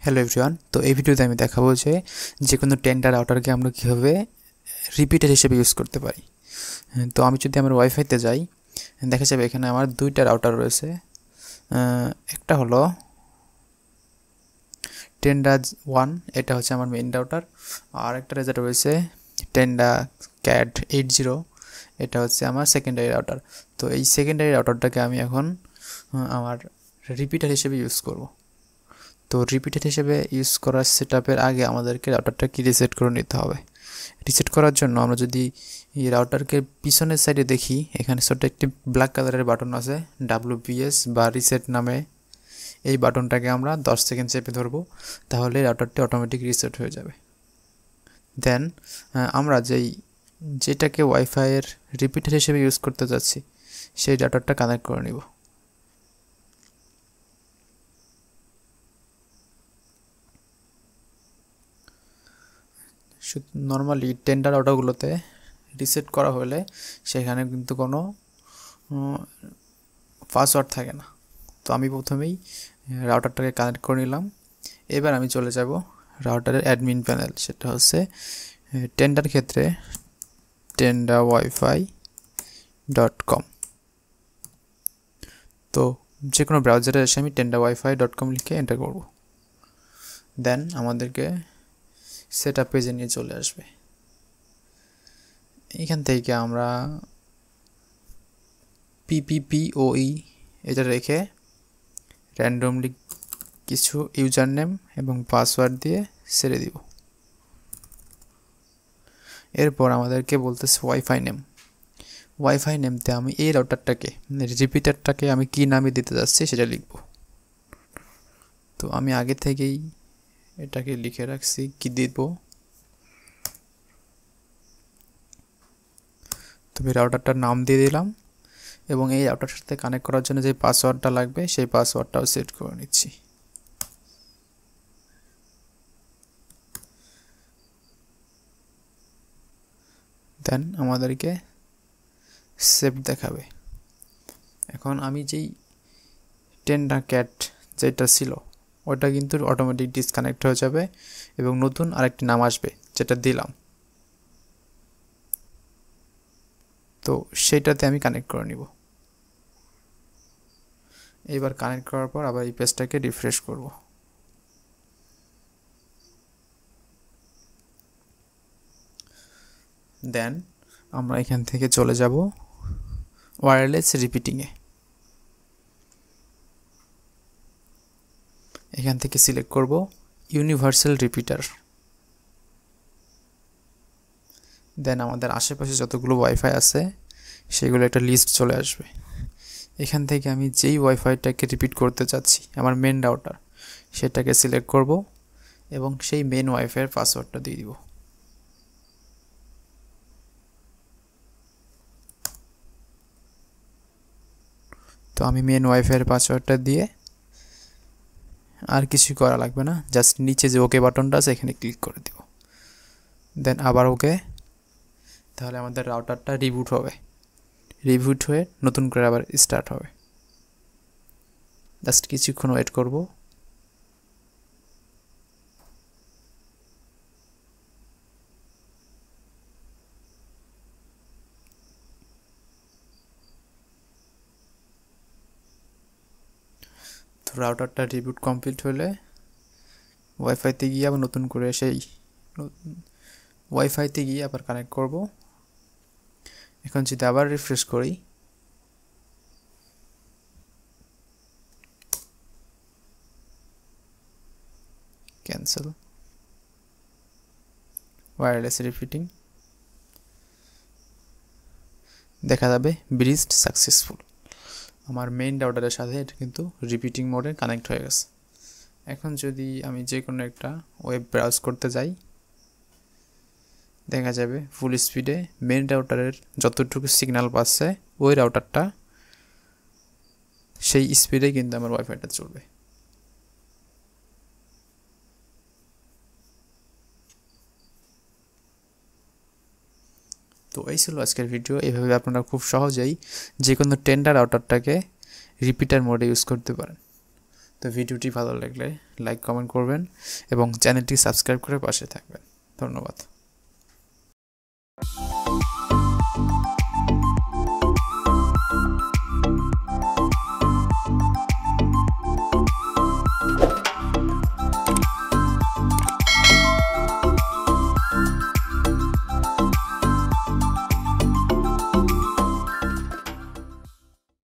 Hello everyone, তো এই ভিডিওতে আমি দেখাবো যে কোনো টেন্ডার রাউটারকে আমরা কীভাবে রিপিটার হিসেবে ইউজ করতে পারি। তো আমি যদি আমার ওয়াইফাইতে যাই, দেখা যাবে এখানে আমার দুইটা রাউটার রয়েছে। একটা হলো টেন্ডা 1, এটা হচ্ছে আমার মেইন রাউটার। আর একটা যেটা রয়েছে টেন্ডা ক্যাট 80, এটা হচ্ছে আমার সেকেন্ডারি রাউটার। তো এই সেকেন্ডারি রাউটারটাকে আমি এখন আমার রিপিটার হিসেবে ইউজ করব। তো রিপিটার হিসেবে ইউজ করার সেটআপের আগে আমাদেরকে রাউটারটাকে রিসেট করে নিতে হবে। রিসেট করার জন্য আমরা যদি এই রাউটারকে পিছনের সাইডে দেখি, এখানে ছোট্ট একটি ব্ল্যাক কালারের বাটন আছে WPS বা রিসেট নামে। এই বাটনটাকে আমরা 10 সেকেন্ড চেপে ধরবো, তাহলে রাউটারটি অটোমেটিক রিসেট হয়ে যাবে। দেন আমরা যেটাকে ওয়াইফাইয়ের রিপিটার হিসেবে ইউজ করতে যাচ্ছি সেই রাউটারটা কানেক্ট করে নিব। নর্মালি টেন্ডার রাউটারগুলোতে রিসেট করা হলে সেখানে কিন্তু কোনো পাসওয়ার্ড থাকে না। তো আমি প্রথমেই রাউটারটাকে কানেক্ট করে নিলাম। এবার আমি চলে যাব রাউটারের অ্যাডমিন প্যানেল, সেটা হচ্ছে টেন্ডার ক্ষেত্রে tendawifi.com। তো যে কোনো ব্রাউজারে এসে আমি tendawifi.com লিখে এন্টার করব। দেন আমাদেরকে সেটআপ পেজে নিয়ে চলে আসবে। এখান থেকে আমরা PPPoE এটা রেখে র্যান্ডমলি কিছু ইউজার নেম এবং পাসওয়ার্ড দিয়ে ছেড়ে দিব। এরপর আমাদেরকে বলতেছে ওয়াইফাই নেমতে আমি এই রাউটারটাকে রিপিটারটাকে আমি কি নামে দিতে যাচ্ছি সেটা লিখব। তো আমি আগে থেকেই এটাকে লিখে রাখছি কি দিব। তবে রাউটারটার নাম দিয়ে দিলাম এবং এই রাউটারের সাথে কানেক্ট করার জন্য যে পাসওয়ার্ডটা লাগবে সেই পাসওয়ার্ডটাও সেট করে নিচ্ছি। দেন আমাদেরকে সেভ দেখাবে। এখন আমি যেই টেন্ডা ক্যাট যেটা ছিল ওটা কিন্তু অটোমেটিক ডিসকানেক্ট হয়ে যাবে এবং নতুন আরেকটি নাম আসবে যেটা দিলাম। তো সেইটাতে আমি কানেক্ট করে নিব। এবার কানেক্ট করার পর আবার এই পেজটাকে রিফ্রেশ করব। দেন আমরা এখান থেকে চলে যাব ওয়্যারলেস রিপিটিংয়ে। এখান থেকে সিলেক্ট করব ইউনিভার্সাল রিপিটার। দেন আমাদের আশেপাশে যতগুলো ওয়াইফাই আছে সেগুলো একটা লিস্ট চলে আসবে। এখান থেকে আমি যেই ওয়াইফাইটাকে রিপিট করতে চাচ্ছি আমার মেন রাউটার সেটাকে সিলেক্ট করব এবং সেই মেন ওয়াইফাইয়ের পাসওয়ার্ডটা দিয়ে দিব। তো আমি মেন ওয়াইফাইয়ের পাসওয়ার্ডটা দিয়ে আর কিছু করা লাগবে না, জাস্ট নিচে যে ওকে বাটনটা আছে এখানে ক্লিক করে দিব। দেন আবার ওকে, তাহলে আমাদের রাউটারটা রিবুট হয়ে নতুন করে আবার স্টার্ট হবে। জাস্ট কিছুক্ষণ ওয়েট করব। তো রাউটারটা রিবুট কমপ্লিট হলে ওয়াইফাইতে গিয়ে আবার নতুন করে ওয়াইফাইতে গিয়ে আবার কানেক্ট করব। এখন যদি আবার রিফ্রেশ করি, ক্যান্সেল ওয়্যারলেস রিপিটিং, দেখা যাবে ব্রিজড সাকসেসফুল। আমার মেইন রাউটারের সাথে এটা কিন্তু রিপিটিং মোডে কানেক্ট হয়ে গেছে। এখন যদি আমি যে কোনো একটা ওয়েব ব্রাউজ করতে যাই, দেখা যাবে ফুল স্পিডে মেইন রাউটারের যতটুকু সিগন্যাল পাচ্ছে ওই রাউটারটা সেই স্পিডে কিন্তু আমার ওয়াইফাইটা চলবে। তো এই ছিল আজকের ভিডিও। এইভাবে আপনারা খুব সহজেই যে কোনো টেন্ডার রাউটারটাকে রিপিটার মোডে ইউজ করতে পারেন। তো ভিডিওটি ভালো লাগলে লাইক কমেন্ট করবেন এবং চ্যানেলটি সাবস্ক্রাইব করে পাশে থাকবেন। ধন্যবাদ।